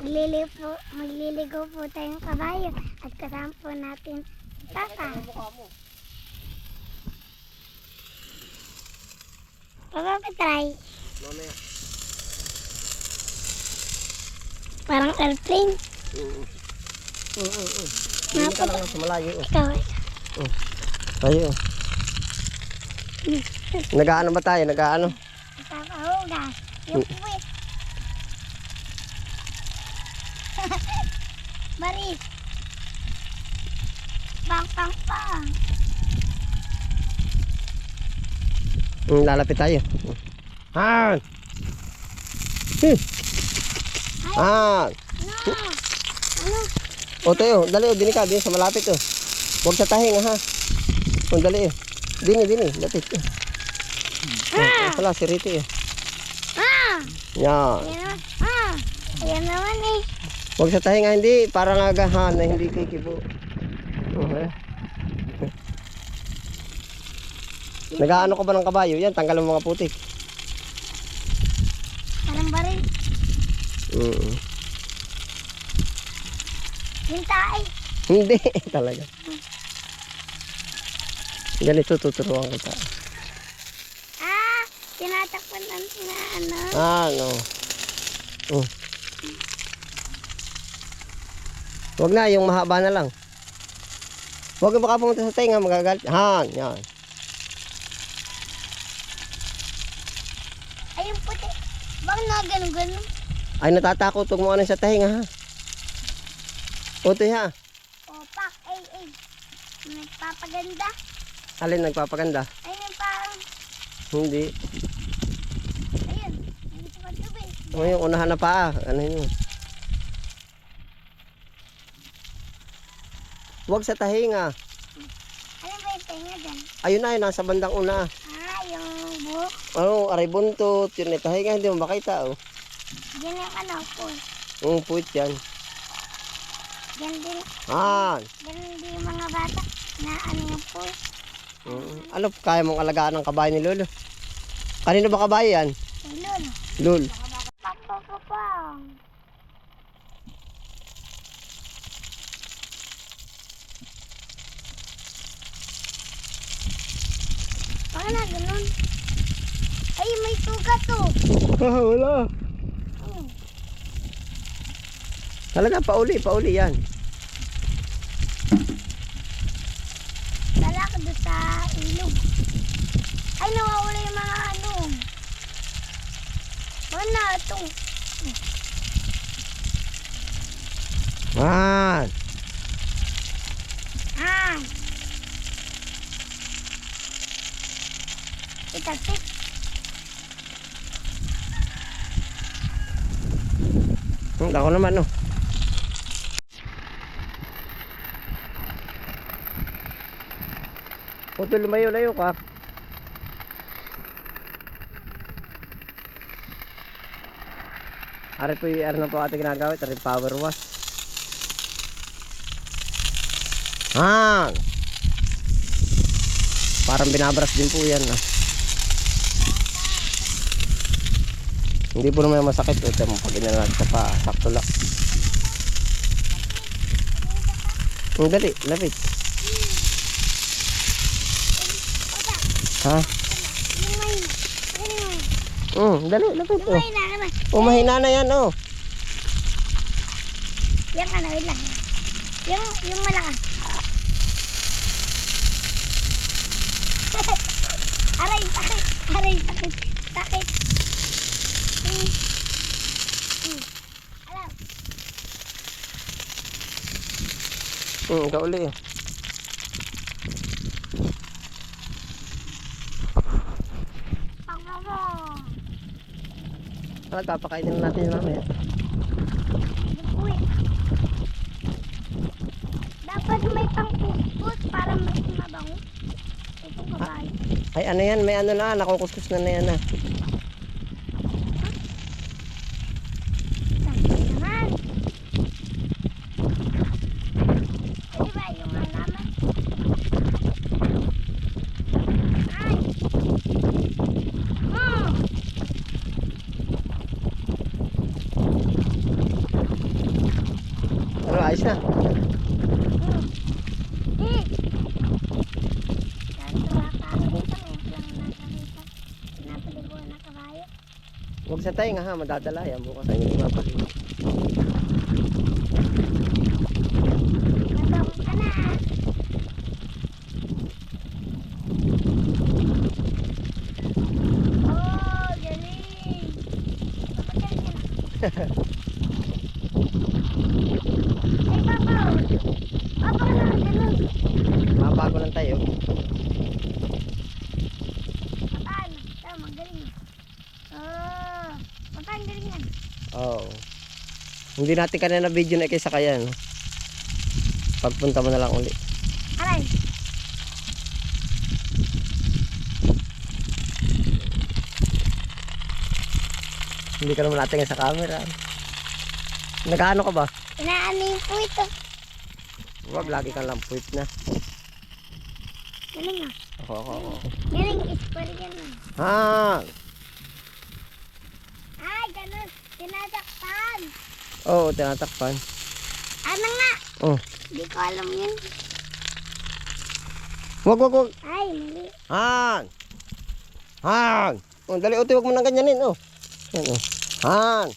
Magliligo po tayong kabayo at kasama po natin si Papa. Papa, patry. Mamaya. Parang airplane. Hindi ka lang sa malayo. Ikaw. Tayo. Nag-aano ba tayo? Nag-aano? Papahugas. Yung puwit. Baris. Pang. Lalapit tayo. Han! Han! Ano? O tayo, dali o, dini ka, dini sa malapit o. Huwag sa tahing ha. O dali o. Dini, lapit o. Wala, si Rito eh. Yan. Ayan naman eh. Huwag sa tahing ha, hindi. Parang agahan na hindi kikibo. Okay. Nag-aano ka ba ng kabayo? Yan, tanggal mo mga putik. Parang baril. Hintay. Hindi, talaga. Ganito tuturuan kita. Tinatakpan lang na ano. Ano? Huwag na, yung mahaba na lang. Huwag baka pumunta sa tenga, magagalit. Han, yan. Ay, yung puti. Bakit na ganun? Ay, natatakot. Huwag mo ano sa tahinga, ha? Utoy, ha? Pak, ay. Nagpapaganda. Alin nagpapaganda? Ay, may parang, Hindi. ayun. Hindi ko matubig. O, yung unahan na paa. Ano yun? Huwag sa tahinga. Ano ba yung tenga dyan? Ayun na, yun, nasa bandang una. Yung buhok. Ano, aray buntot. Yun, tahinga, hindi mo makita, oh. Yan yung ano po. Puwit yan. Yan din. Han! Yan din yung mga bata na ano yung po. Ano, kaya mong alagaan ng kabayo ni Lolo? Kanino ba kabayo yan? Yung lolo. Lul. Papapapang. Baka na ganun. Ay, may sugat to. Wala. Talaga, pauli yan. Dala ko doon sa ilog. Ay, nawawala yung mga ano. Baka na ito. Han! Itasik. Ako naman, no. Puto, lumayo-layo ka. Ari po yung na po ating ginagawit. Ari power wash. Han! Parang binabras din po yan, no. Hindi po naman masakit. Ito mo pag inalag sa pa. Sakto lang. Dali, lapit. Ha? Dali, lapit. Mahina na yan, oh. Yung ano, yun lang. Yung malakas. Aray, sakit. Sakit. Alam. Kauli eh. Papakainin natin yung mamaya. Uy. Dapat may pangkuskus para mas mabango. Itong babae. Ay ano yan, may ano na, nakukuskus na yan na. Naman. Pwede ba yung alaman? Ay. Ayos na. Huwag sa tayo nga ha, madadala yan. Bukas ay hindi mapaligo. Oh, galing! Ay, Papa! Papa ka naman ganun! Mabago lang tayo. Paano? Tama, galing. Oh, paano galing yan? Oo. Hindi natin kanina video na kaysa kaya. No? Pagpunta mo na lang uli. Aray! Hindi ka naman natin sa camera. Nag-ano ka ba? Inaanin po ito. Huwag, lagi kang lampuit na. Galing ah. Oo. Galing, ispari ganun. Ha! Ay, ganun. Tinatakpan. Oo, tinatakpan. Ano nga? Oh. Hindi ko alam yun. Huwag. Ay, mali. Hang! Hang! Oh, dali, uti, huwag mo nang ganyanin, oh. Yan, oh. Hang!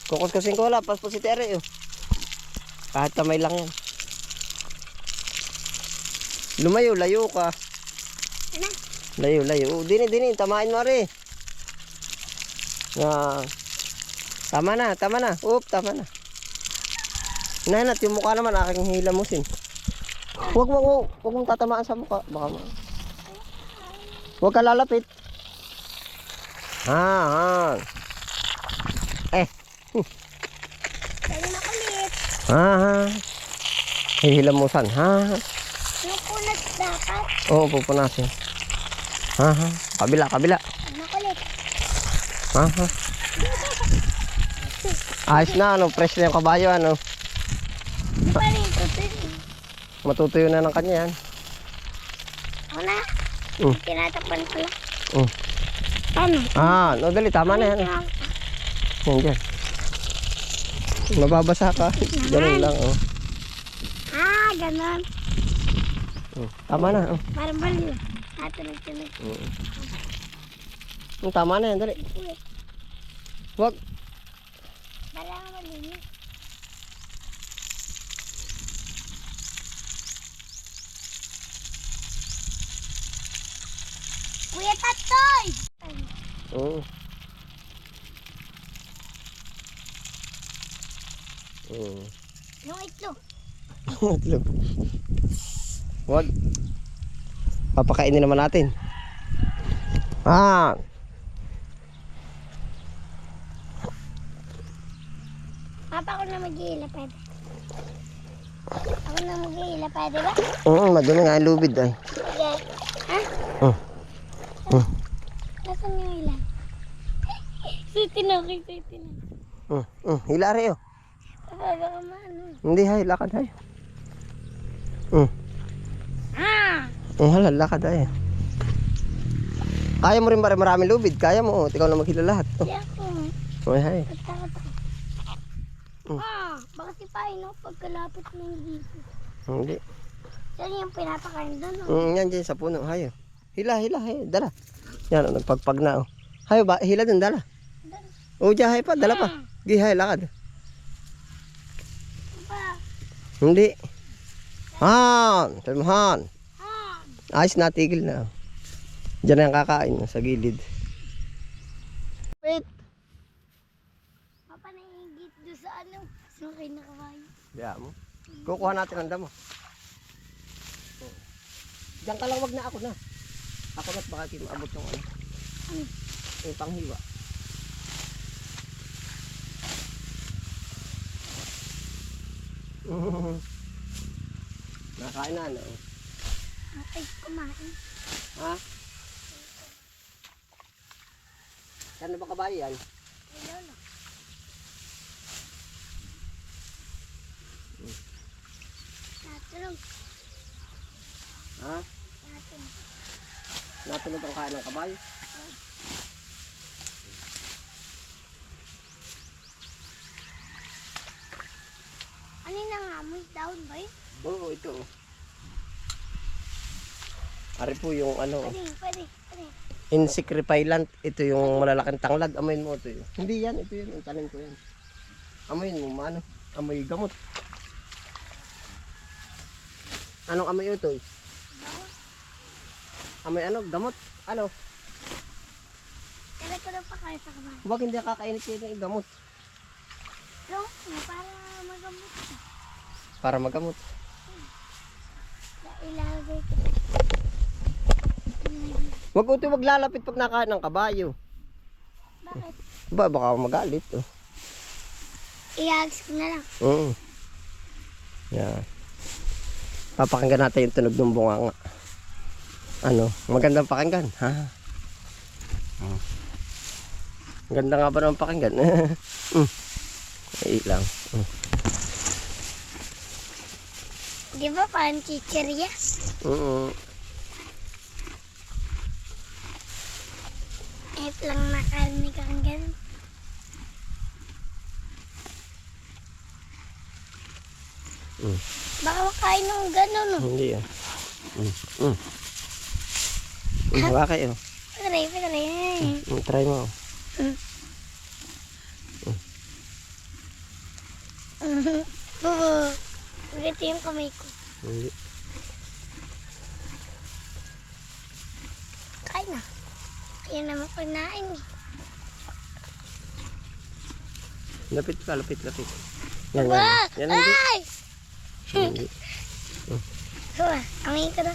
Kukuskusin ko wala, pas po si Tere, oh. Kahit kamay lang yan. Lumayo, layo ka. Ano? Layo. Oh, dini, tamain mo rin. Yan. Tama na. Oop, tama na. Nanat, yung mukha naman, aking hilamusin. Huwag mong tatamaan sa mukha. Baka huwag ka lalapit. Ha. Kaya makulit. Ha. Hihilamusan. Ha. Yung punat dapat. Oo, pupunasin. Ha. Kabila. Makulit. Ha. Ayos na, ano, fresh na yung kabayo, ano. Di pa rin tutuloy. Matutuyo na ng kanya yan. Ako na. Mm. Tinatakpan ko lang. Mm. Paano? No, dali, tama na yan. Yan, dyan. Mababasa ka. Ganun lang, oh. Ah, ganon. Tama na, oh. Parang baliw. Tunog. Tama na yan, dali. Huwag. Parang malinis. Kuya Tatoy! Oo. Yung itlog. Itlog. Huwag. Papakainin naman natin. Papa, ako na mag-iila, pwede. Ako na mag-iila, pwede ba? Madumi nga yung lubid ay. Sige. Ha? Nasaan yung ilan? Sitinaw. Hilari, oh. Papa, baka maano. Hindi, hay, lakad hay. Halal, lakad hay. Kaya mo rin ba rin maraming lubid? Kaya mo, ikaw na maghila lahat. Hindi ako. Hay. Takot ako. Baka si Paino pagkalapit mo dito. Hindi. Saan yung pinapakain doon? Yan dyan sa puno, hayo. Hila, hay, dala. Yan, nagpagpag na, oh. Hayo ba, hila dun, dala. Dyan, hay pa, dala pa. Hay, lakad. Papa. Hindi. Talmahan. Ayos na, tigil na. Diyan na yung kakain sa gilid. Wait. Papa, nahihigit doon sa ano? Sa akin na kawayo. Diyan mo. Kukuha natin ang damo. Diyan ka lang, wag na ako na. Ako na't baka di maabot yung ano. Yung panghiwa. Nakain na, ano? Ay, kumain. Ha? Saan na ba kabayo yan? Ay, lolo. Natulog. Ha? Natulog. Natulog ang kain ng kabayo? Ano yung nangamoy? Down ba yun? Oo, ito. Ari po yung ano, Pwede. insect repellent. Ito yung malalaking tanglad. Amoyin mo ito yun. Hindi yan, ito yun. Ang tanim ko yan. Amoyin mo, maano? Amoy gamot. Anong amoy ito? Amoy ano? Gamot? Ano? Kailan ko na pa kayo sa kamay. Huwag hindi kakainit kayo ng gamot. No, para magamot. Para magamot. Ilalagay ko. Huwag ito maglalapit pag nakain ng kabayo. Bakit? Baka magalit. Oh. Ihagis ko na lang. Oo. Yan. Papakinggan natin yung tunog ng bunganga. Ano? Magandang pakinggan. Ha? Ganda nga ba ng pakinggan? Ay lang. Di ba parang chichirias? Oo. Kahit lang nakarinig kang ganun. Baka makain ng ganun. No? Hindi ah. Wala kayo. Pagray. Try mo. Bubu. Ito yung kamay ko. Hindi. Kain na. Kaya naman pagnain eh. Lapit ka, lapit. Yan. Yan hindi. Ay! Hindi. Amoy ko na.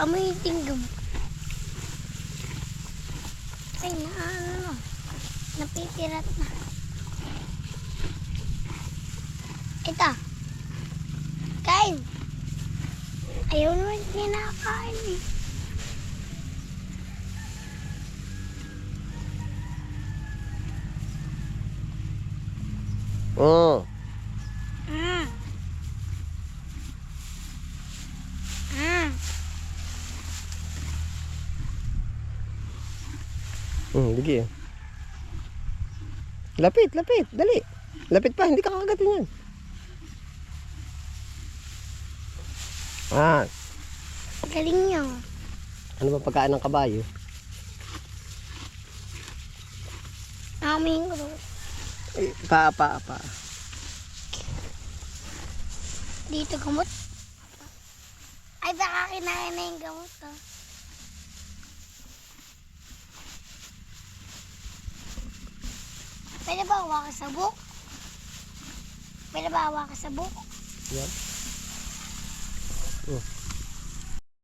Amoy yung tinggam. Ay, ano. Napipirat na. Ito. Kain. Ayaw naman kinakain eh. Oo. Sige. Lapit. Dali. Lapit pa, hindi ka kakagatin yan. Galing nyo. Ano ba pagkain ng kabayo? Amoy ko. Pa. Dito gamot. Ay, baka kinain na yung gamot ko. Pwede ba hawakan sa buhok? Pwede ba hawakan sa buhok? Yan.